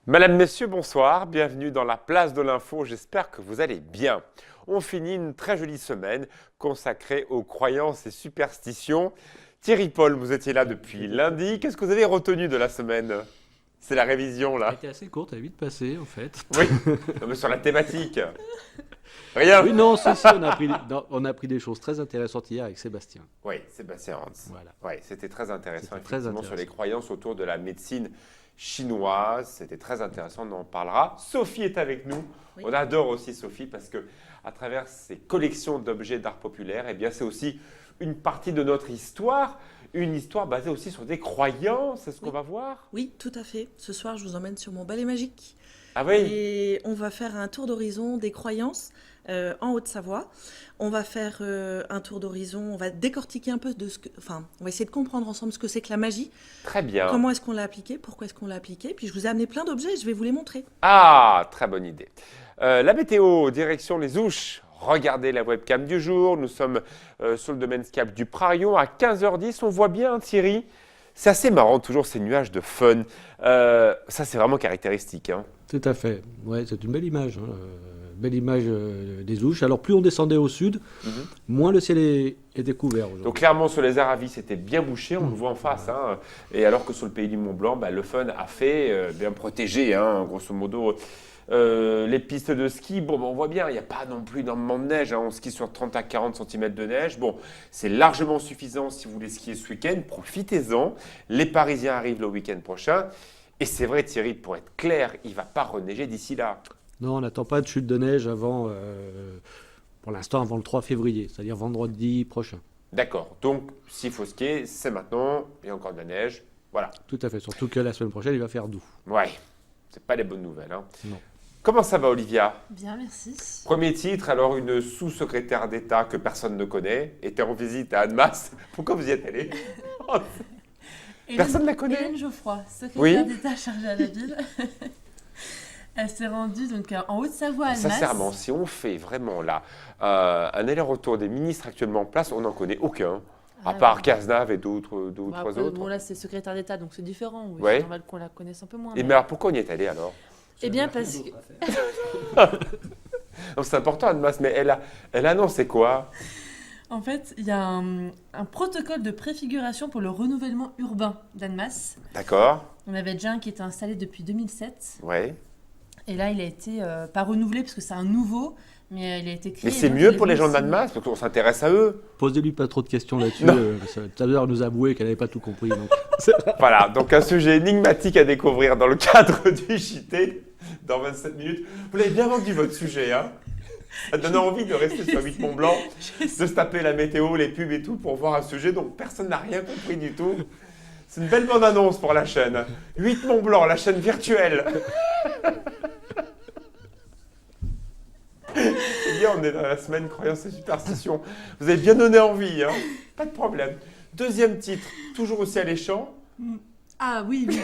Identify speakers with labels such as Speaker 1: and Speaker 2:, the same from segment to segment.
Speaker 1: Madame, Messieurs, bonsoir. Bienvenue dans la place de l'info. J'espère que vous allez bien. On finit une très jolie semaine consacrée aux croyances et superstitions. Thierry Paul, vous étiez là depuis lundi. Qu'est-ce que vous avez retenu de la semaine? C'est la révision,
Speaker 2: Elle a
Speaker 1: là.
Speaker 2: été assez courte, elle a vite passé en fait.
Speaker 1: Oui, non, mais sur la thématique. Rien.
Speaker 2: Oui, non, on a appris des choses très intéressantes hier avec Sébastien.
Speaker 1: Oui, Sébastien Hans.
Speaker 2: Voilà.
Speaker 1: Oui, c'était très intéressant,
Speaker 2: C'était très
Speaker 1: effectivement, sur les
Speaker 2: intéressant.
Speaker 1: croyances autour de la médecine chinoise. C'était très intéressant, on en parlera. Sophie est avec nous.
Speaker 3: Oui.
Speaker 1: On adore aussi Sophie parce que à travers ses collections d'objets d'art populaire, eh bien, c'est aussi une partie de notre histoire, une histoire basée aussi sur des croyances. C'est ce qu'on
Speaker 3: Oui.
Speaker 1: va voir.
Speaker 3: Oui, tout à fait. Ce soir, je vous emmène sur mon balai magique.
Speaker 1: Ah oui.
Speaker 3: Et on va faire un tour d'horizon des croyances en Haute-Savoie. On va faire un tour d'horizon, on va décortiquer un peu on va essayer de comprendre ensemble ce que c'est que la magie.
Speaker 1: Très bien.
Speaker 3: Comment est-ce qu'on l'a appliquée, pourquoi est-ce qu'on l'a appliquée. Puis je vous ai amené plein d'objets et je vais vous les montrer.
Speaker 1: Ah, très bonne idée. La météo, direction les Ouches. Regardez la webcam du jour. Nous sommes sur le domaine skiable du Prarion à 15h10. On voit bien, Thierry. C'est assez marrant, toujours ces nuages de fun. Ça, c'est vraiment caractéristique. Hein.
Speaker 2: Tout à fait. Ouais, c'est une belle image. Belle image des Ouches. Alors plus on descendait au sud, moins le ciel était couvert aujourd'hui.
Speaker 1: Donc clairement, sur les Aravis, c'était bien bouché, on le voit en face. Hein. Et alors que sur le pays du Mont-Blanc, bah, le fun a fait bien protégé, hein, grosso modo. Les pistes de ski, bon, bah, on voit bien, il n'y a pas non plus énormément de neige. Hein. On skie sur 30 à 40 cm de neige. Bon, c'est largement suffisant si vous voulez skier ce week-end. Profitez-en. Les Parisiens arrivent le week-end prochain. Et c'est vrai, Thierry, pour être clair, il ne va pas reneiger d'ici là.
Speaker 2: Non, on n'attend pas de chute de neige avant, pour l'instant, avant le 3 février, c'est-à-dire vendredi prochain.
Speaker 1: D'accord. Donc, s'il faut skier, c'est maintenant. Il y a encore de la neige. Voilà.
Speaker 2: Tout à fait. Surtout que la semaine prochaine, il va faire doux.
Speaker 1: Ouais. C'est pas les bonnes nouvelles. Hein.
Speaker 2: Non.
Speaker 1: Comment ça va, Olivia?
Speaker 3: Bien, merci.
Speaker 1: Premier titre, alors une sous-secrétaire d'État que personne ne connaît était en visite à Annemasse. Pourquoi vous y êtes allé? Personne ne la connaît.
Speaker 4: Hélène Geoffroy, secrétaire
Speaker 1: Oui.
Speaker 4: d'État chargée à la ville. Elle s'est rendue donc en Haute-Savoie à Annemasse.
Speaker 1: Sincèrement, si on fait vraiment là un aller-retour des ministres actuellement en place, on n'en connaît aucun, à
Speaker 4: Ah,
Speaker 1: part
Speaker 4: ouais.
Speaker 1: Cazenave et d'autres, deux ou
Speaker 4: Bon,
Speaker 1: trois
Speaker 4: après,
Speaker 1: autres.
Speaker 4: bon, là, c'est secrétaire d'État, donc c'est différent. Oui,
Speaker 1: Ouais.
Speaker 4: c'est normal qu'on la connaisse un peu moins.
Speaker 1: Et mais alors pourquoi on y est allé alors?
Speaker 4: Eh bien, parce que...
Speaker 1: Non, c'est important Annemasse, mais elle a annoncé quoi?
Speaker 4: En fait, il y a un protocole de préfiguration pour le renouvellement urbain d'Annemasse.
Speaker 1: D'accord,
Speaker 4: On avait déjà un qui était installé depuis 2007.
Speaker 1: ouais.
Speaker 4: Et là, il a été, pas renouvelé, parce que c'est un nouveau, mais il a été créé.
Speaker 1: Mais c'est
Speaker 4: donc,
Speaker 1: mieux
Speaker 4: il est
Speaker 1: pour les
Speaker 4: venu
Speaker 1: gens
Speaker 4: signer.
Speaker 1: d'Annemasse, parce qu'on s'intéresse à eux.
Speaker 2: Posez-lui pas trop de questions là-dessus.
Speaker 1: Non.
Speaker 2: Tout à l'heure, elle nous a avoué qu'elle n'avait pas tout compris. Donc.
Speaker 1: Voilà, donc un sujet énigmatique à découvrir dans le cadre du JT dans 27 minutes. Vous l'avez bien vendu votre sujet, hein? Ça donne envie de rester sur 8 Mont Blanc, de se taper la météo, les pubs et tout pour voir un sujet dont personne n'a rien compris du tout. C'est une belle bande-annonce pour la chaîne. 8 Mont Blanc, la chaîne virtuelle. Eh bien, on est dans la semaine croyances et superstitions. Vous avez bien donné envie, hein? Pas de problème. Deuxième titre, toujours aussi alléchant.
Speaker 4: Ah oui, oui.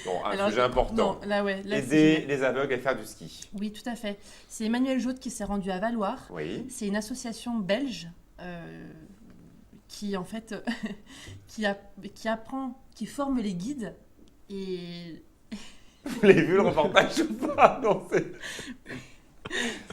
Speaker 1: Bon, un
Speaker 4: Alors,
Speaker 1: sujet important.
Speaker 4: Non, là, ouais. Là,
Speaker 1: Aider les aveugles à faire du ski.
Speaker 4: Oui, tout à fait. C'est Emmanuel Jaude qui s'est rendu à Valloire.
Speaker 1: Oui.
Speaker 4: C'est une association belge qui, en fait, qui apprend, qui forme les guides. Et
Speaker 1: Vous l'avez vu le reportage ou pas? Non, c'est...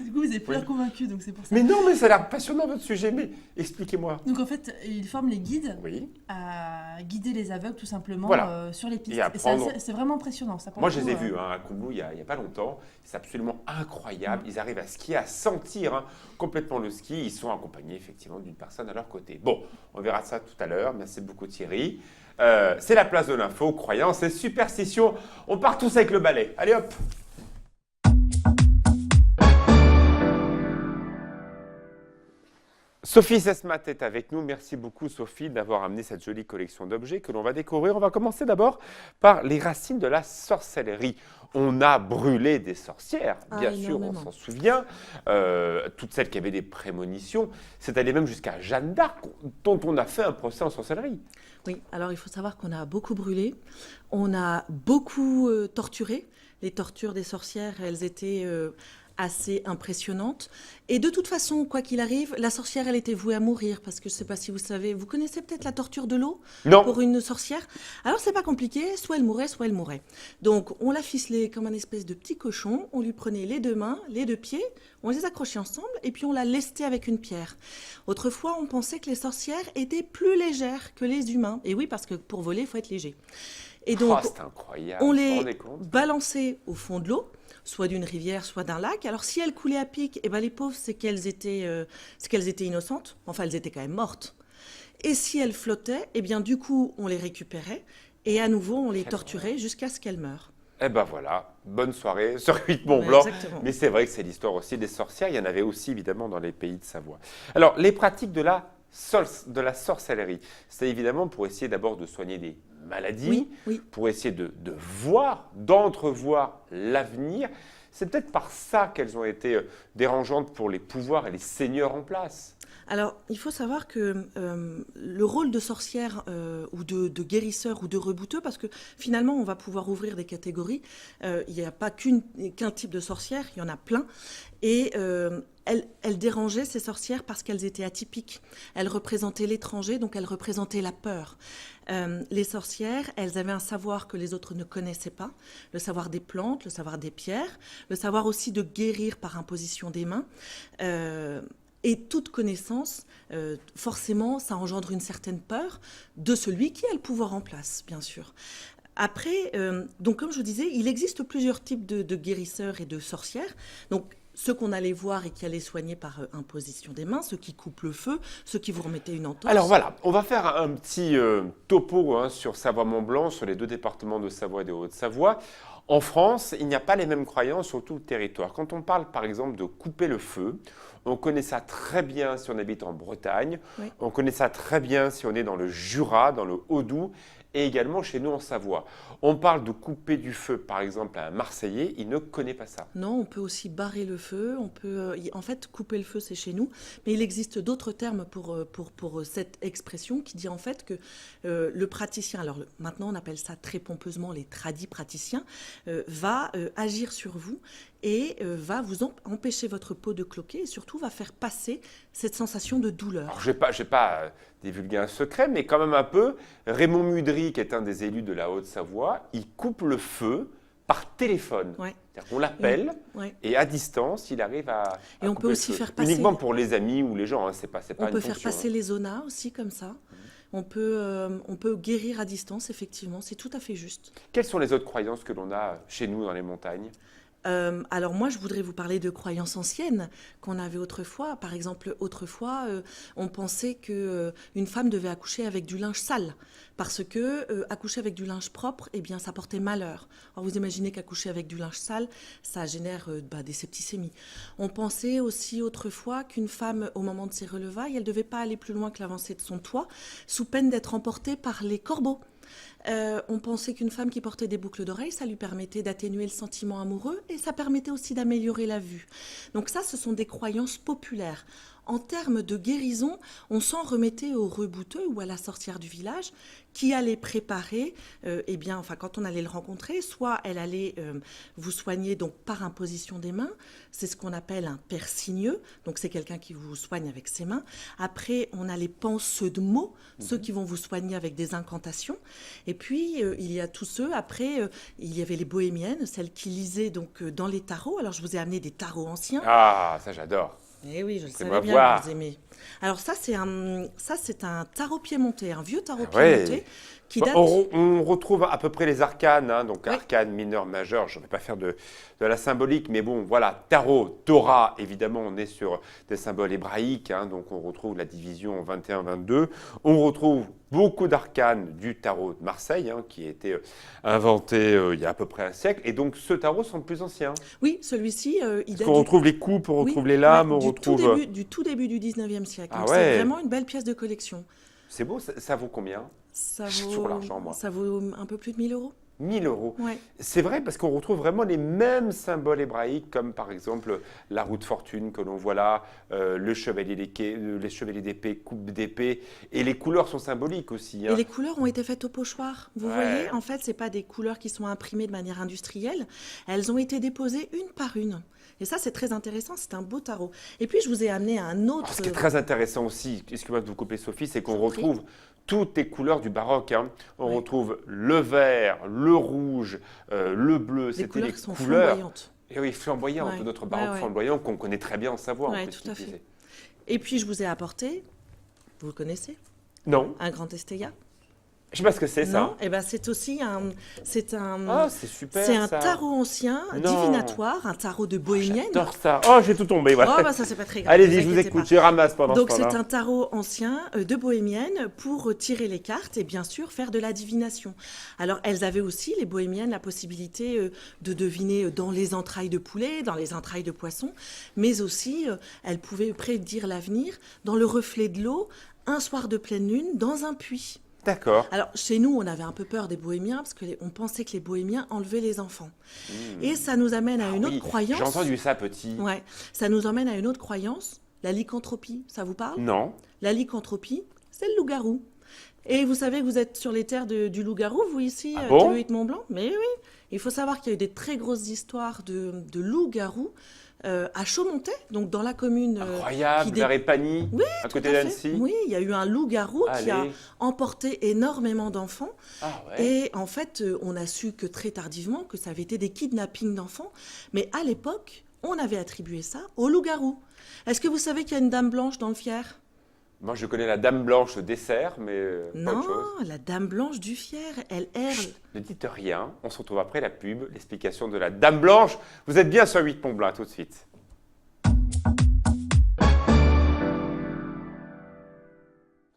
Speaker 4: du coup, vous êtes plus
Speaker 1: Oui.
Speaker 4: convaincu, donc c'est pour ça.
Speaker 1: Mais non, mais ça a l'air passionnant votre sujet, mais expliquez-moi.
Speaker 4: Donc, en fait, il forme les guides
Speaker 1: Oui.
Speaker 4: à guider les aveugles, tout simplement,
Speaker 1: Voilà.
Speaker 4: sur les pistes.
Speaker 1: Et apprendre-
Speaker 4: C'est vraiment impressionnant. Ça, pour
Speaker 1: Moi,
Speaker 4: le
Speaker 1: je
Speaker 4: coup,
Speaker 1: les ai vus hein, à Combloux il y a pas longtemps. C'est absolument incroyable. Ils arrivent à skier, à sentir hein, complètement le ski. Ils sont accompagnés effectivement d'une personne à leur côté. Bon, on verra ça tout à l'heure. Merci beaucoup Thierry. C'est la place de l'info, croyances et superstitions. On part tous avec le balai. Allez hop! Sophie Sesmat est avec nous. Merci beaucoup Sophie d'avoir amené cette jolie collection d'objets que l'on va découvrir. On va commencer d'abord par les racines de la sorcellerie. On a brûlé des sorcières, bien sûr, on
Speaker 3: énormément.
Speaker 1: s'en souvient. Toutes celles qui avaient des prémonitions. C'est allé même jusqu'à Jeanne d'Arc, dont on a fait un procès en sorcellerie.
Speaker 3: Oui, alors il faut savoir qu'on a beaucoup brûlé, on a beaucoup torturé. Les tortures des sorcières, elles étaient assez impressionnante. Et de toute façon, quoi qu'il arrive, la sorcière, elle était vouée à mourir. Parce que je ne sais pas si vous savez, vous connaissez peut-être la torture de l'eau
Speaker 1: Non.
Speaker 3: pour une sorcière. Alors, c'est pas compliqué, soit elle mourait, soit elle mourait. Donc, on la ficelait comme un espèce de petit cochon. On lui prenait les 2 mains, les 2 pieds, on les accrochait ensemble et puis on la lestait avec une pierre. Autrefois, on pensait que les sorcières étaient plus légères que les humains. Et oui, parce que pour voler, il faut être léger. Et donc,
Speaker 1: C'est incroyable.
Speaker 3: on
Speaker 1: Vous vous
Speaker 3: les
Speaker 1: rendez compte?
Speaker 3: balançait au fond de l'eau, soit d'une rivière, soit d'un lac. Alors, si elles coulaient à pic, eh ben, les pauvres, c'est qu'elles étaient innocentes. Enfin, elles étaient quand même mortes. Et si elles flottaient, eh bien, du coup, on les récupérait et à nouveau, on les torturait jusqu'à ce qu'elles meurent.
Speaker 1: Eh ben voilà, bonne soirée sur 8 Mont Blanc.
Speaker 3: Exactement.
Speaker 1: Mais c'est vrai que c'est l'histoire aussi des sorcières. Il y en avait aussi évidemment dans les pays de Savoie. Alors, les pratiques de la sorcellerie, c'est évidemment pour essayer d'abord de soigner des maladies,
Speaker 3: Oui, oui.
Speaker 1: pour essayer de voir, d'entrevoir l'avenir. C'est peut-être par ça qu'elles ont été dérangeantes pour les pouvoirs et les seigneurs en place.
Speaker 3: Alors, il faut savoir que le rôle de sorcière ou de guérisseur ou de rebouteux, parce que finalement, on va pouvoir ouvrir des catégories. Il n'y a pas qu'un type de sorcière, il y en a plein. Et elles dérangeaient ces sorcières parce qu'elles étaient atypiques. Elles représentaient l'étranger, donc elles représentaient la peur. Les sorcières, elles avaient un savoir que les autres ne connaissaient pas, le savoir des plantes, le savoir des pierres, le savoir aussi de guérir par imposition des mains. Et toute connaissance, forcément, ça engendre une certaine peur de celui qui a le pouvoir en place, bien sûr. Après, donc comme je vous disais, il existe plusieurs types de guérisseurs et de sorcières. Donc, ceux qu'on allait voir et qui allaient soigner par imposition des mains, ceux qui coupent le feu, ceux qui vous remettaient une entorse.
Speaker 1: Alors voilà, on va faire un petit topo sur Savoie-Mont-Blanc, sur les 2 départements de Savoie et de Haute-Savoie. En France, il n'y a pas les mêmes croyances sur tout le territoire. Quand on parle par exemple de couper le feu, on connaît ça très bien si on habite en Bretagne,
Speaker 3: Oui.
Speaker 1: on connaît ça très bien si on est dans le Jura, dans le Haut-Doubs, et également chez nous en Savoie. On parle de couper du feu, par exemple, à un Marseillais, il ne connaît pas ça.
Speaker 3: Non, on peut aussi barrer le feu, on peut, en fait, couper le feu, c'est chez nous, mais il existe d'autres termes pour cette expression qui dit en fait que le praticien, alors maintenant on appelle ça très pompeusement les tradis praticiens, va agir sur vous et va vous empêcher votre peau de cloquer et surtout va faire passer cette sensation de douleur.
Speaker 1: Alors, je vais pas divulguer un secret, mais quand même un peu. Raymond Mudry, qui est un des élus de la Haute-Savoie, il coupe le feu par téléphone.
Speaker 3: Ouais.
Speaker 1: C'est-à-dire qu'on l'appelle
Speaker 3: Ouais.
Speaker 1: et à distance, il arrive à
Speaker 3: Et on
Speaker 1: couper
Speaker 3: peut
Speaker 1: le
Speaker 3: aussi
Speaker 1: feu.
Speaker 3: faire passer-
Speaker 1: Uniquement pour les amis ou les gens, hein, c'est pas
Speaker 3: On
Speaker 1: une
Speaker 3: peut faire
Speaker 1: fonction,
Speaker 3: passer
Speaker 1: hein.
Speaker 3: les zonas aussi comme ça. On peut guérir à distance, effectivement, c'est tout à fait juste.
Speaker 1: Quelles sont les autres croyances que l'on a chez nous dans les montagnes?
Speaker 3: Alors moi, je voudrais vous parler de croyances anciennes qu'on avait autrefois. Par exemple, autrefois, on pensait que une femme devait accoucher avec du linge sale parce que accoucher avec du linge propre, eh bien, ça portait malheur. Alors vous imaginez qu'accoucher avec du linge sale, ça génère des septicémies. On pensait aussi autrefois qu'une femme, au moment de ses relevailles, elle ne devait pas aller plus loin que l'avancée de son toit, sous peine d'être emportée par les corbeaux. On pensait qu'une femme qui portait des boucles d'oreilles, ça lui permettait d'atténuer le sentiment amoureux et ça permettait aussi d'améliorer la vue. Donc ça, ce sont des croyances populaires. En termes de guérison, on s'en remettait au rebouteux ou à la sorcière du village qui allait préparer, quand on allait le rencontrer, soit elle allait vous soigner donc par imposition des mains, c'est ce qu'on appelle un persigneux, donc c'est quelqu'un qui vous soigne avec ses mains. Après, on a les penseux de mots, ceux qui vont vous soigner avec des incantations. Et puis, il y a tous ceux, après, il y avait les bohémiennes, celles qui lisaient donc dans les tarots. Alors, je vous ai amené des tarots anciens.
Speaker 1: Ah, ça j'adore.
Speaker 3: Eh oui, je le
Speaker 1: Fais-moi
Speaker 3: savais bien
Speaker 1: voir.
Speaker 3: que vous aimez. Alors ça, c'est un tarot piémontais, un vieux tarot
Speaker 1: Ah ouais.
Speaker 3: piémontais qui
Speaker 1: Bon,
Speaker 3: date...
Speaker 1: on retrouve à peu près les arcanes, hein, donc
Speaker 3: Oui.
Speaker 1: arcanes, mineurs, majeurs. Je ne vais pas faire de la symbolique, mais bon, voilà, tarot, Torah, évidemment, on est sur des symboles hébraïques, hein, donc on retrouve la division 21-22. On retrouve beaucoup d'arcanes du tarot de Marseille, hein, qui a été inventé il y a à peu près un siècle, et donc ce tarot sont plus anciens.
Speaker 3: Oui, celui-ci, il
Speaker 1: Parce
Speaker 3: date
Speaker 1: qu'on retrouve les coupes, on retrouve les lames, on
Speaker 3: du
Speaker 1: retrouve...
Speaker 3: du tout début du 19e siècle.
Speaker 1: Ah
Speaker 3: Donc
Speaker 1: ouais.
Speaker 3: c'est vraiment une belle pièce de collection.
Speaker 1: C'est beau, ça vaut combien?
Speaker 3: Ça
Speaker 1: J'ai
Speaker 3: vaut,
Speaker 1: toujours l'argent, moi.
Speaker 3: ça vaut un peu plus de 1 000 euros.
Speaker 1: 1000 euros.
Speaker 3: Ouais.
Speaker 1: C'est vrai parce qu'on retrouve vraiment les mêmes symboles hébraïques, comme par exemple la roue de fortune que l'on voit là, les chevaliers d'épée, coupe d'épée, et les couleurs sont symboliques aussi.
Speaker 3: Et les couleurs ont été faites au pochoir. Vous
Speaker 1: Ouais.
Speaker 3: voyez, en fait, c'est pas des couleurs qui sont imprimées de manière industrielle. Elles ont été déposées une par une. Et ça, c'est très intéressant. C'est un beau tarot. Et puis, je vous ai amené un autre.
Speaker 1: Alors, ce qui est très intéressant aussi, excuse-moi de vous couper Sophie, c'est qu'on
Speaker 3: Je vous prie.
Speaker 1: retrouve toutes les couleurs du baroque. Hein. On
Speaker 3: Oui.
Speaker 1: retrouve le vert, le rouge, le bleu.
Speaker 3: Les
Speaker 1: C'était
Speaker 3: couleurs
Speaker 1: les
Speaker 3: qui sont
Speaker 1: couleurs.
Speaker 3: flamboyantes.
Speaker 1: Et oui, flamboyantes,
Speaker 3: Ouais.
Speaker 1: notre baroque
Speaker 3: Ouais, ouais.
Speaker 1: flamboyant qu'on connaît très bien en Savoie.
Speaker 3: Ouais,
Speaker 1: en
Speaker 3: tout à
Speaker 1: petit
Speaker 3: fait.
Speaker 1: musée.
Speaker 3: Et puis, je vous ai apporté, vous le connaissez,
Speaker 1: Non,
Speaker 3: un grand Estella.
Speaker 1: je sais pas ce que c'est ça.
Speaker 3: Non, eh ben, c'est aussi c'est
Speaker 1: Ah, c'est super
Speaker 3: c'est un
Speaker 1: ça.
Speaker 3: tarot ancien,
Speaker 1: Non.
Speaker 3: divinatoire, un tarot de bohémienne.
Speaker 1: J'adore ça. Oh, j'ai tout tombé. Voilà.
Speaker 3: Oh, bah ça, c'est pas très grave.
Speaker 1: Allez-y,
Speaker 3: vous
Speaker 1: je vous
Speaker 3: inquiétez
Speaker 1: écoute.
Speaker 3: pas.
Speaker 1: Je ramasse pendant
Speaker 3: Donc
Speaker 1: ce
Speaker 3: c'est
Speaker 1: temps-là.
Speaker 3: un tarot ancien de bohémienne pour tirer les cartes et bien sûr faire de la divination. Alors elles avaient aussi, les bohémiennes, la possibilité de deviner dans les entrailles de poulet, dans les entrailles de poisson, mais aussi elles pouvaient prédire l'avenir dans le reflet de l'eau, un soir de pleine lune, dans un puits.
Speaker 1: D'accord.
Speaker 3: Alors, chez nous, on avait un peu peur des bohémiens parce qu'on pensait que les bohémiens enlevaient les enfants. Et ça nous amène à une
Speaker 1: Ah
Speaker 3: autre
Speaker 1: oui,
Speaker 3: croyance.
Speaker 1: j'ai entendu ça petit.
Speaker 3: Ouais, ça nous emmène à une autre croyance, la lycanthropie. Ça vous parle?
Speaker 1: Non.
Speaker 3: La lycanthropie, c'est le loup-garou. Et vous savez que vous êtes sur les terres du loup-garou, vous ici,
Speaker 1: Ah bon
Speaker 3: Théoïde-Mont-Blanc? Mais oui, il faut savoir qu'il y a eu des très grosses histoires de loup-garou à Chaumontet, donc dans la commune
Speaker 1: Incroyable,
Speaker 3: qui dé-
Speaker 1: vers Épagny,
Speaker 3: Oui,
Speaker 1: à
Speaker 3: tout
Speaker 1: côté
Speaker 3: à fait.
Speaker 1: d'Annecy.
Speaker 3: Oui, il y a eu un loup-garou qui a
Speaker 1: Allez.
Speaker 3: emporté énormément d'enfants.
Speaker 1: Ah ouais.
Speaker 3: Et en fait, on a su que très tardivement que ça avait été des kidnappings d'enfants. Mais à l'époque, on avait attribué ça au loup-garou. Est-ce que vous savez qu'il y a une dame blanche dans le Fier?
Speaker 1: Moi, je connais la Dame Blanche dessert, mais pas
Speaker 3: Non,
Speaker 1: autre chose.
Speaker 3: la dame blanche du Fier, elle erre.
Speaker 1: Ne dites rien. On se retrouve après la pub, l'explication de la Dame Blanche. Vous êtes bien sur 8 Mont-Blanc, à tout de suite.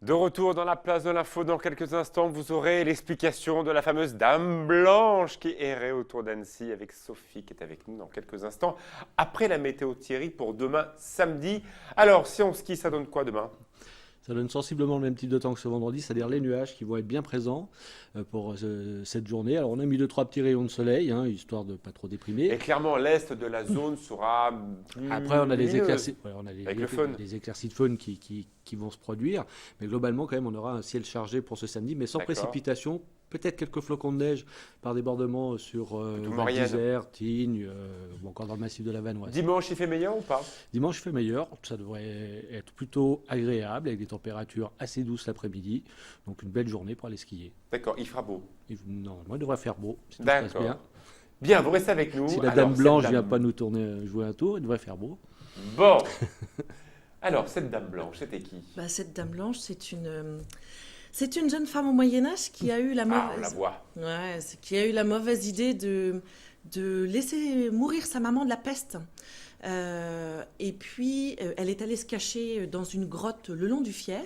Speaker 1: De retour dans la place de l'info, dans quelques instants, vous aurez l'explication de la fameuse Dame Blanche qui errait autour d'Annecy avec Sophie qui est avec nous dans quelques instants. Après la météo Thierry pour demain samedi. Alors, si on skie, ça donne quoi demain?
Speaker 2: Ça donne sensiblement le même type de temps que ce vendredi, c'est-à-dire les nuages qui vont être bien présents pour cette journée. Alors on a mis 2-3 petits rayons de soleil, hein, histoire de ne pas trop déprimer.
Speaker 1: Et clairement, l'est de la zone sera plus
Speaker 2: Après, on a les
Speaker 1: lumineux.
Speaker 2: éclaircies, ouais, on a
Speaker 1: Avec le fun.
Speaker 2: les éclaircies de faune qui vont se produire. Mais globalement, quand même, on aura un ciel chargé pour ce samedi, mais sans
Speaker 1: D'accord.
Speaker 2: précipitation. Peut-être quelques flocons de neige par débordement sur
Speaker 1: Plutôt
Speaker 2: Val
Speaker 1: Maurienne.
Speaker 2: d'Isère, Tignes, ou encore dans le massif de la Vanoise.
Speaker 1: Dimanche, il fait meilleur ou pas?
Speaker 2: Dimanche, il fait meilleur. Ça devrait être plutôt agréable, avec des températures assez douces l'après-midi. Donc une belle journée pour aller skier.
Speaker 1: D'accord, il fera beau.
Speaker 2: Normalement, il devrait faire beau, si tout se passe
Speaker 1: D'accord.
Speaker 2: bien.
Speaker 1: Bien, vous restez avec nous.
Speaker 2: Si la
Speaker 1: Alors,
Speaker 2: Dame Blanche
Speaker 1: cette
Speaker 2: vient
Speaker 1: dame-
Speaker 2: pas nous tourner, jouer un tour, il devrait faire beau.
Speaker 1: Bon. Alors, cette Dame Blanche, c'était qui?
Speaker 3: Bah, cette dame blanche, c'est une jeune femme au Moyen-Âge qui a eu la
Speaker 1: Ah, on la
Speaker 3: mauvaise,
Speaker 1: voit.
Speaker 3: ouais, qui a eu la mauvaise idée de laisser mourir sa maman de la peste. Et puis, elle est allée se cacher dans une grotte le long du Fier.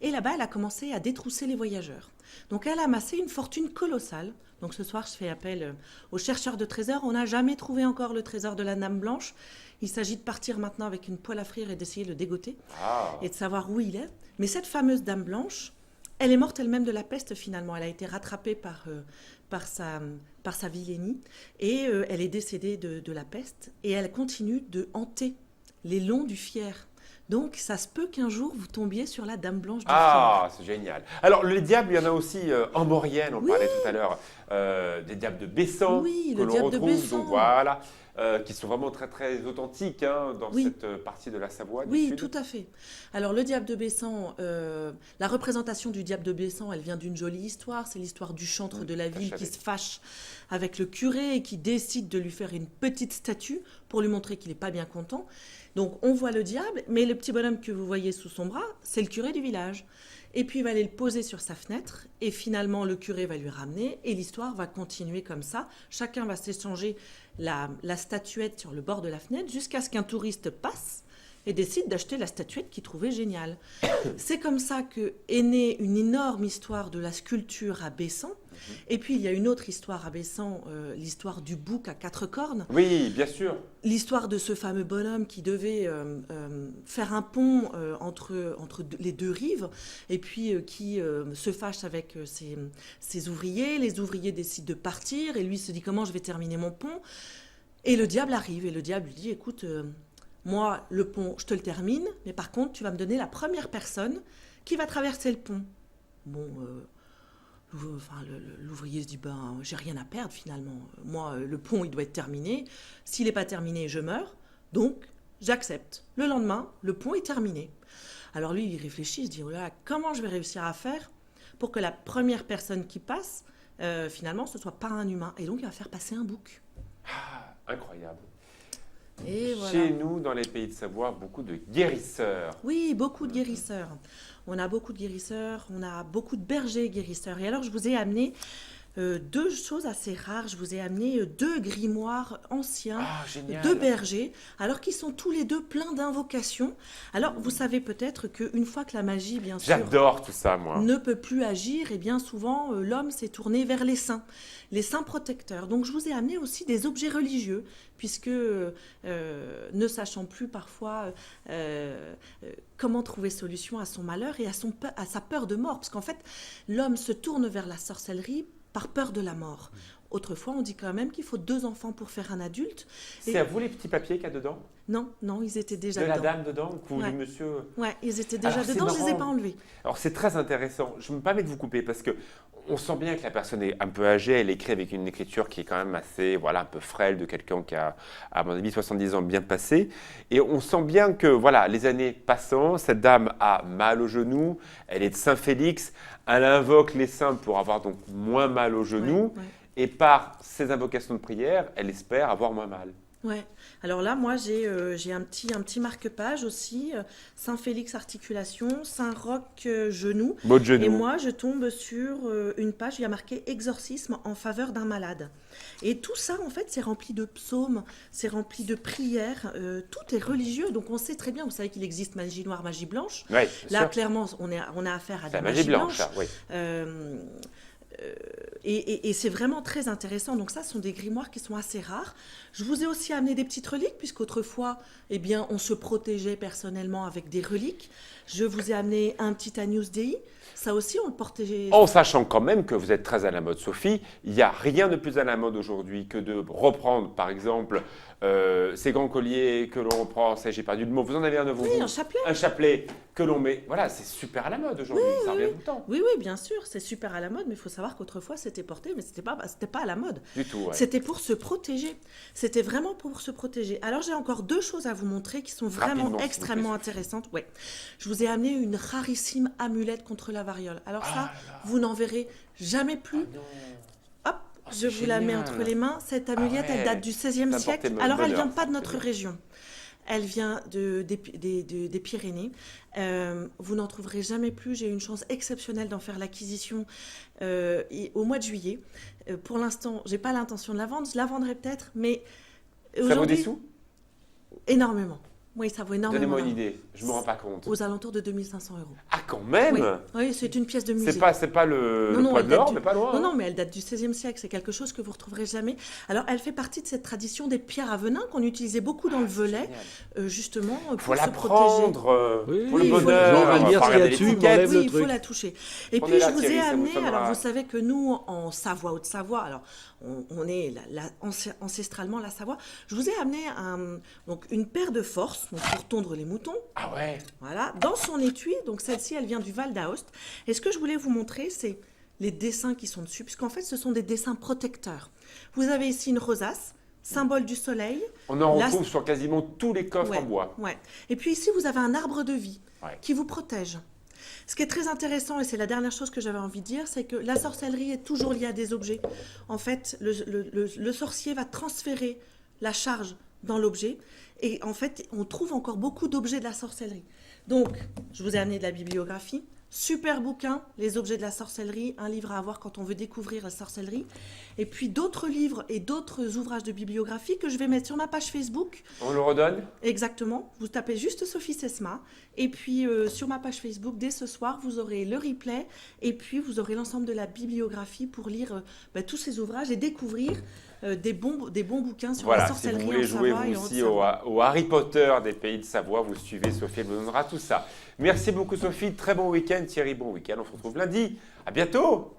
Speaker 3: Et là-bas, elle a commencé à détrousser les voyageurs. Donc, elle a amassé une fortune colossale. Donc, ce soir, je fais appel aux chercheurs de trésors. On n'a jamais trouvé encore le trésor de la Dame Blanche. Il s'agit de partir maintenant avec une poêle à frire et d'essayer de le dégoter
Speaker 1: Ah.
Speaker 3: et de savoir où il est. Mais cette fameuse Dame Blanche, elle est morte elle-même de la peste finalement. Elle a été rattrapée par sa vilainie et elle est décédée de la peste et elle continue de hanter les longs du Fier. Donc ça se peut qu'un jour vous tombiez sur la Dame Blanche du
Speaker 1: Ah, c'est génial. Alors, les diables, il y en a aussi en Maurienne, on
Speaker 3: Oui.
Speaker 1: parlait tout à l'heure, des diables de Bessan
Speaker 3: Oui,
Speaker 1: que
Speaker 3: le
Speaker 1: l'on
Speaker 3: diable de
Speaker 1: retrouve,
Speaker 3: Bessan.
Speaker 1: donc voilà, qui sont vraiment très très authentiques hein, dans
Speaker 3: Oui.
Speaker 1: cette partie de la Savoie du
Speaker 3: Oui,
Speaker 1: Sud.
Speaker 3: tout à fait. Alors, le diable de Bessan, la représentation du diable de Bessan, elle vient d'une jolie histoire. C'est l'histoire du chantre de la ville qui
Speaker 1: savais.
Speaker 3: se fâche avec le curé et qui décide de lui faire une petite statue pour lui montrer qu'il n'est pas bien content. Donc, on voit le diable, mais le petit bonhomme que vous voyez sous son bras, c'est le curé du village. Et puis, il va aller le poser sur sa fenêtre, et finalement, le curé va lui ramener, et l'histoire va continuer comme ça. Chacun va s'échanger la statuette sur le bord de la fenêtre jusqu'à ce qu'un touriste passe. et décide d'acheter la statuette qu'il trouvait géniale. C'est comme ça que est née une énorme histoire de la sculpture à Bessan. Et puis il y a une autre histoire à Bessan, l'histoire du bouc à 4 cornes.
Speaker 1: Oui, bien sûr.
Speaker 3: L'histoire de ce fameux bonhomme qui devait faire un pont entre les deux rives et puis qui se fâche avec ses ouvriers. Les ouvriers décident de partir et lui se dit comment je vais terminer mon pont. Et le diable arrive et le diable lui dit écoute, moi le pont je te le termine, mais par contre tu vas me donner la première personne qui va traverser le pont. Bon... l'ouvrier se dit ben j'ai rien à perdre finalement. Moi le pont il doit être terminé. S'il n'est pas terminé je meurs. Donc j'accepte. Le lendemain le pont est terminé. Alors lui il réfléchit, il se dit oh là, comment je vais réussir à faire pour que la première personne qui passe finalement ce soit pas un humain. Et donc il va faire passer un bouc.
Speaker 1: Ah, incroyable.
Speaker 3: Et voilà.
Speaker 1: Chez nous, dans les pays de Savoie, beaucoup de guérisseurs.
Speaker 3: Oui, beaucoup de guérisseurs. On a beaucoup de guérisseurs, on a beaucoup de bergers guérisseurs. Et alors, je vous ai amené deux choses assez rares. Je vous ai amené deux grimoires anciens, de bergers, alors qu'ils sont tous les deux pleins d'invocations. Alors, vous savez peut-être qu'une fois que la magie, bien sûr,
Speaker 1: J'adore tout ça, moi.
Speaker 3: ne peut plus agir, et bien souvent, l'homme s'est tourné vers les saints protecteurs. Donc, je vous ai amené aussi des objets religieux, puisque ne sachant plus parfois comment trouver solution à son malheur et à sa peur de mort, parce qu'en fait, l'homme se tourne vers la sorcellerie par peur de la mort. Autrefois, on dit quand même qu'il faut 2 enfants pour faire un adulte.
Speaker 1: C'est à vous les petits papiers qu'il y a dedans?
Speaker 3: Non, ils étaient déjà
Speaker 1: dedans.
Speaker 3: dedans.
Speaker 1: De la dame dedans ou
Speaker 3: Ouais.
Speaker 1: du monsieur?
Speaker 3: Ouais, ils étaient déjà dedans, je ne les ai pas enlevés.
Speaker 1: Alors c'est très intéressant. Je me permets de vous couper parce que on sent bien que la personne est un peu âgée. Elle écrit avec une écriture qui est quand même assez, voilà, un peu frêle de quelqu'un qui a, à mon avis, 70 ans bien passé. Et on sent bien que, voilà, les années passant, cette dame a mal au genou. Elle est de Saint-Félix. Elle invoque les saints pour avoir donc moins mal au genou.
Speaker 3: Ouais.
Speaker 1: Et par ses invocations de prière, elle espère avoir moins mal.
Speaker 3: Ouais. Alors là, moi, j'ai un petit marque-page aussi. Saint-Félix articulation, Saint-Roch genou.
Speaker 1: Mot de genou.
Speaker 3: Et moi, je tombe sur une page, il y a marqué exorcisme en faveur d'un malade. Et tout ça, en fait, c'est rempli de psaumes, c'est rempli de prières. Tout est religieux. Donc, on sait très bien, vous savez qu'il existe magie noire, magie blanche.
Speaker 1: Oui,
Speaker 3: Là,
Speaker 1: sûr.
Speaker 3: clairement, on a affaire à
Speaker 1: C'est
Speaker 3: des
Speaker 1: la magie blanche, là, oui.
Speaker 3: Et c'est vraiment très intéressant. Donc ça, ce sont des grimoires qui sont assez rares. Je vous ai aussi amené des petites reliques, puisqu'autrefois, eh bien, on se protégeait personnellement avec des reliques. Je vous ai amené un petit Agnus Dei. Ça aussi, on le portait...
Speaker 1: En sachant quand même que vous êtes très à la mode, Sophie, il n'y a rien de plus à la mode aujourd'hui que de reprendre, par exemple, ces grands colliers que l'on reprend, ça j'ai perdu le mot, vous en avez un de vous?
Speaker 3: Oui, un chapelet.
Speaker 1: Un chapelet que l'on met, voilà, c'est super à la mode aujourd'hui, ça revient tout le temps.
Speaker 3: Oui, bien sûr, c'est super à la mode, mais il faut savoir qu'autrefois, c'était porté, mais c'était pas à la mode.
Speaker 1: Du tout, ouais.
Speaker 3: C'était pour se protéger. C'était vraiment pour se protéger. Alors, j'ai encore 2 choses à vous montrer qui sont vraiment
Speaker 1: Rapidement,
Speaker 3: extrêmement intéressantes. Ouais. Je vous ai amené une rarissime amulette contre la variole. Alors ça, vous n'en verrez jamais plus. Hop, je vous la mets
Speaker 1: génial.
Speaker 3: entre les mains. Cette amulette,
Speaker 1: ouais.
Speaker 3: elle date du XVIe
Speaker 1: Ça
Speaker 3: siècle.
Speaker 1: portait
Speaker 3: Alors, elle
Speaker 1: bonheur,
Speaker 3: vient pas de
Speaker 1: ça
Speaker 3: notre
Speaker 1: portait
Speaker 3: région. Elle vient des Pyrénées. Vous n'en trouverez jamais plus. J'ai eu une chance exceptionnelle d'en faire l'acquisition au mois de juillet. Pour l'instant, j'ai pas l'intention de la vendre. Je la vendrai peut-être, mais
Speaker 1: Ça vaut des
Speaker 3: aujourd'hui,
Speaker 1: sous?
Speaker 3: énormément. Oui, ça vaut énormément.
Speaker 1: Donnez-moi une idée, je ne me rends pas compte.
Speaker 3: Aux alentours de 2 500 €.
Speaker 1: Ah, quand même
Speaker 3: Oui, c'est une pièce de musée.
Speaker 1: C'est pas le
Speaker 3: Non,
Speaker 1: poids
Speaker 3: elle
Speaker 1: de
Speaker 3: date
Speaker 1: l'or,
Speaker 3: du-
Speaker 1: mais pas loin.
Speaker 3: Non,
Speaker 1: hein.
Speaker 3: non, mais elle date du XVIe siècle. C'est quelque chose que vous retrouverez jamais. Alors, elle fait partie de cette tradition des pierres à venin qu'on utilisait beaucoup dans le Velay, justement,
Speaker 1: Il faut
Speaker 3: pour
Speaker 1: la
Speaker 3: se protéger.
Speaker 1: prendre
Speaker 2: Oui,
Speaker 1: pour
Speaker 2: oui,
Speaker 1: le
Speaker 2: il faut-
Speaker 1: bonheur.
Speaker 2: on va
Speaker 1: on
Speaker 2: lire
Speaker 1: pas
Speaker 2: ce qu'il y a
Speaker 1: regarder
Speaker 2: dessus,
Speaker 1: l'étiquette.
Speaker 2: mais on enlève
Speaker 3: Oui,
Speaker 2: le
Speaker 3: il faut
Speaker 2: truc.
Speaker 3: la toucher. Et puis,
Speaker 1: Prenez-la,
Speaker 3: je vous ai
Speaker 1: Thierry, ça vous
Speaker 3: amené,
Speaker 1: sonnera.
Speaker 3: alors vous savez que nous, en Savoie, Haute-Savoie, alors on est ancestralement la Savoie, je vous ai amené donc une paire de forces donc pour tondre les moutons.
Speaker 1: Ah ouais.
Speaker 3: Voilà, dans son étui, donc celle-ci, elle vient du Val d'Aoste. Et ce que je voulais vous montrer, c'est les dessins qui sont dessus, puisqu'en fait, ce sont des dessins protecteurs. Vous avez ici une rosace, symbole du soleil.
Speaker 1: On en
Speaker 3: Là,
Speaker 1: retrouve sur quasiment tous les coffres
Speaker 3: Ouais,
Speaker 1: en bois.
Speaker 3: ouais. Et puis ici, vous avez un arbre de vie
Speaker 1: Ouais.
Speaker 3: qui vous protège. Ce qui est très intéressant, et c'est la dernière chose que j'avais envie de dire, c'est que la sorcellerie est toujours liée à des objets. En fait, le sorcier va transférer la charge dans l'objet, et en fait, on trouve encore beaucoup d'objets de la sorcellerie. Donc, je vous ai amené de la bibliographie. Super bouquin, Les objets de la sorcellerie, un livre à avoir quand on veut découvrir la sorcellerie. Et puis d'autres livres et d'autres ouvrages de bibliographie que je vais mettre sur ma page Facebook.
Speaker 1: On le redonne?
Speaker 3: Exactement, vous tapez juste Sophie Sesma. Et puis sur ma page Facebook, dès ce soir, vous aurez le replay. Et puis vous aurez l'ensemble de la bibliographie pour lire tous ces ouvrages et découvrir des bons bouquins sur la
Speaker 1: Voilà, si
Speaker 3: sorcellerie
Speaker 1: vous voulez
Speaker 3: en
Speaker 1: jouer
Speaker 3: Savoie
Speaker 1: vous
Speaker 3: et en
Speaker 1: aussi
Speaker 3: Haute-Savoie.
Speaker 1: au Harry Potter des pays de Savoie, vous suivez Sophie, elle vous donnera tout ça. Merci beaucoup Sophie, très bon week-end. Thierry, bon week-end, on se retrouve lundi. À bientôt.